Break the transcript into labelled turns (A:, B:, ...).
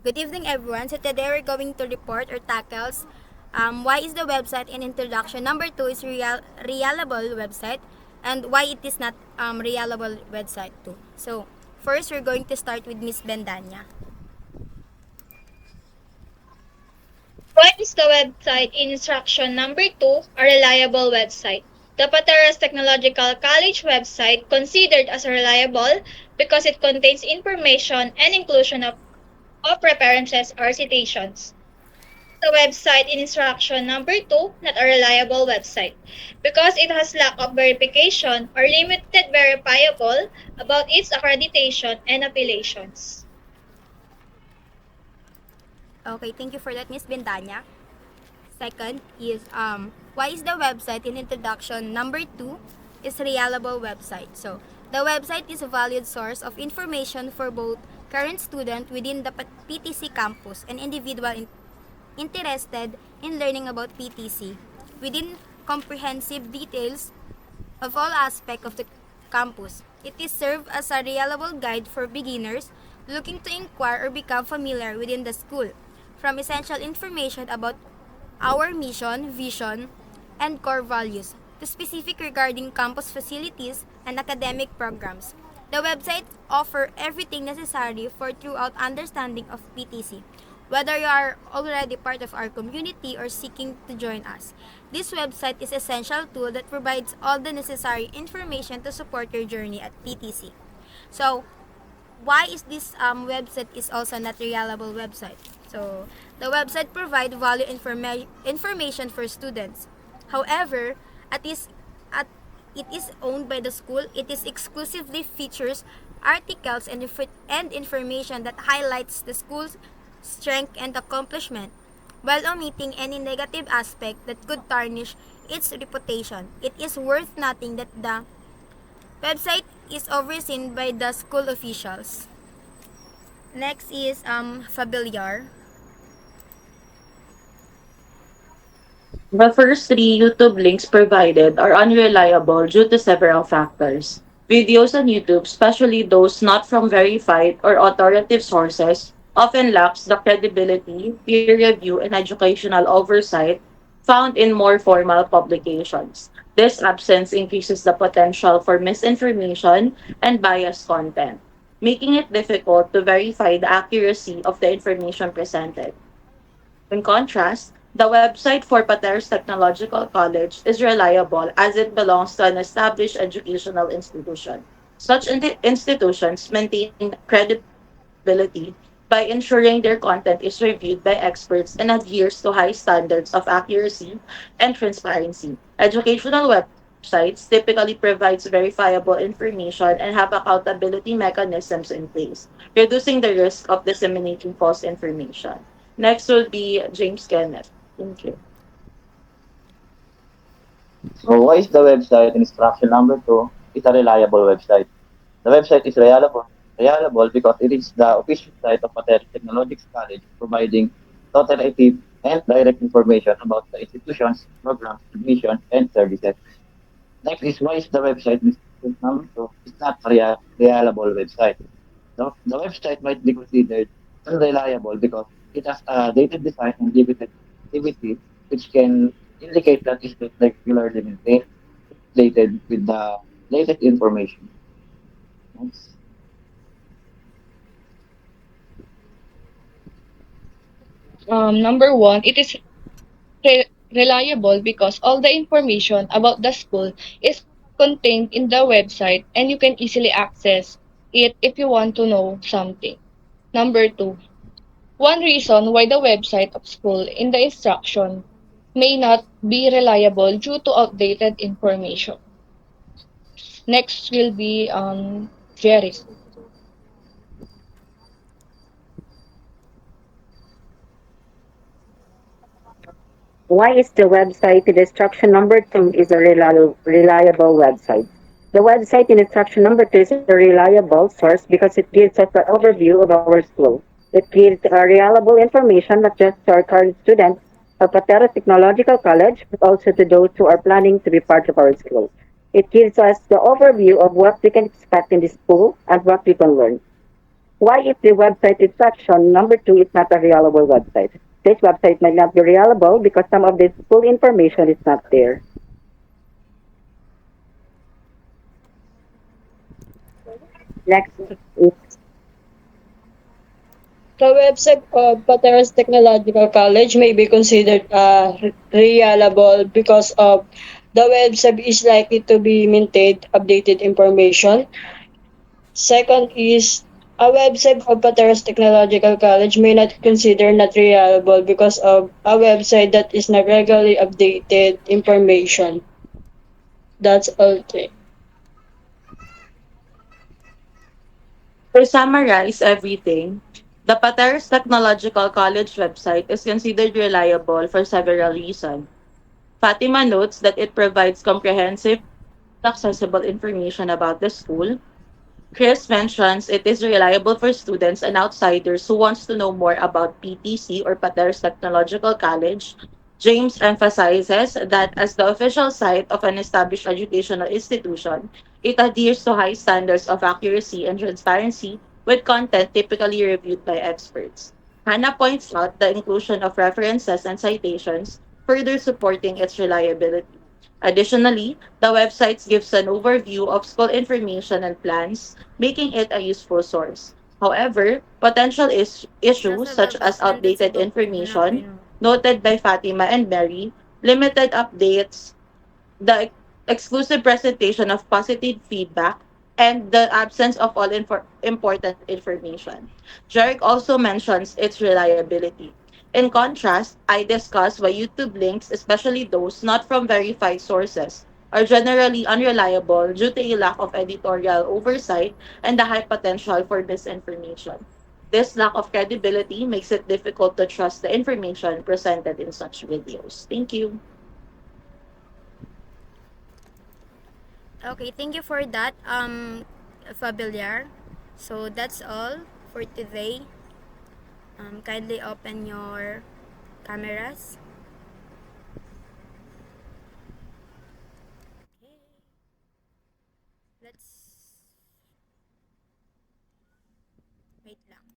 A: Good evening, everyone. So today we're going to report or tackles why is the website in introduction. Number two is reliable website, and why it is not reliable website too. So first, we're going to start with Miss Bendanya.
B: Why is the website in instruction number 2 a reliable website? The Pateras Technological College website considered as reliable because it contains information and inclusion of references or citations. The website in instruction number 2 not a reliable website because it has lack of verification or limited verifiable about its accreditation and affiliations.
A: Okay, thank you for that, Miss Bendanya. Second is why is the website in introduction number two is reliable website. So the website is a valued source of information for both current student within the PTC campus and individual interested in learning about PTC within comprehensive details of all aspects of the campus. It is served as a reliable guide for beginners looking to inquire or become familiar within the school, from essential information about our mission, vision, and core values to specific regarding campus facilities and academic programs. The website offers everything necessary for throughout understanding of PTC, whether you are already part of our community or seeking to join us. This website is an essential tool that provides all the necessary information to support your journey at PTC. So, why is this website is also not reliable website? So, the website provide value information for students. However, at it is owned by the school, it is exclusively features articles and information that highlights the school's strength and accomplishment, while omitting any negative aspect that could tarnish its reputation. It is worth noting that the website is overseen by the school officials. Next is Familiar.
C: The first three YouTube links provided are unreliable due to several factors. Videos on YouTube, especially those not from verified or authoritative sources, often lacks the credibility, peer review, and educational oversight found in more formal publications. This absence increases the potential for misinformation and biased content, making it difficult to verify the accuracy of the information presented. In contrast, the website for Pateros Technological College is reliable as it belongs to an established educational institution. Such institutions maintain credibility by ensuring their content is reviewed by experts and adheres to high standards of accuracy and transparency. Educational websites typically provides verifiable information and have accountability mechanisms in place, reducing the risk of disseminating false information. Next will be James Kenneth. Thank you.
D: So why is the website instruction number 2 is a reliable website? The website is reliable because it is the official site of Material Technologies College, providing authoritative and direct information about the institution's programs, admission, and services. Next is why is the website instruction number 2 is not a reliable website. The website might be considered unreliable because it has a dated design and limited activity, which can indicate that it's not regularly maintained, updated with the latest information. Next.
B: Number one, it is reliable because all the information about the school is contained in the website and you can easily access it if you want to know something. Number two, one reason why the website of school in the instruction may not be reliable due to outdated information. Next will be Jerry.
E: Why is the website in instruction number two is a reliable website? The website in instruction number two is a reliable source because it gives us an overview of our school. It gives reliable information not just to our current students of Patera Technological College, but also to those who are planning to be part of our school. It gives us the overview of what we can expect in the school and what we can learn. Why is the website instruction number 2 is not a reliable website? This website might not be reliable because some of the full information is not there. Next is
F: The website of Pateros Technological College may be considered reliable because of the website is likely to be maintained updated information. Second is a website of Pateros Technological College may not consider not reliable because of a website that is not regularly updated information. That's all.
C: To summarize everything, the Pateros Technological College website is considered reliable for several reasons. Fatima notes that it provides comprehensive, accessible information about the school. Chris mentions it is reliable for students and outsiders who wants to know more about PTC or Pateros Technological College. James emphasizes that as the official site of an established educational institution, it adheres to high standards of accuracy and transparency with content typically reviewed by experts. Hannah points out the inclusion of references and citations, further supporting its reliability. Additionally, the website gives an overview of school information and plans, making it a useful source. However, potential issues
A: Nasa
C: such
A: baba,
C: as
A: nandun sa
C: outdated
A: baba.
C: information,
A: Hanapin mo.
C: noted by Fatima and Mary, limited updates, the exclusive presentation of positive feedback, and the absence of all important information. Jarek also mentions its reliability. In contrast, I discuss why YouTube links, especially those not from verified sources, are generally unreliable due to a lack of editorial oversight and the high potential for misinformation. This lack of credibility makes it difficult to trust the information presented in such videos. Thank you.
A: Okay, thank you for that, Fabiliar. So that's all for today. Kindly open your cameras. Okay. Let's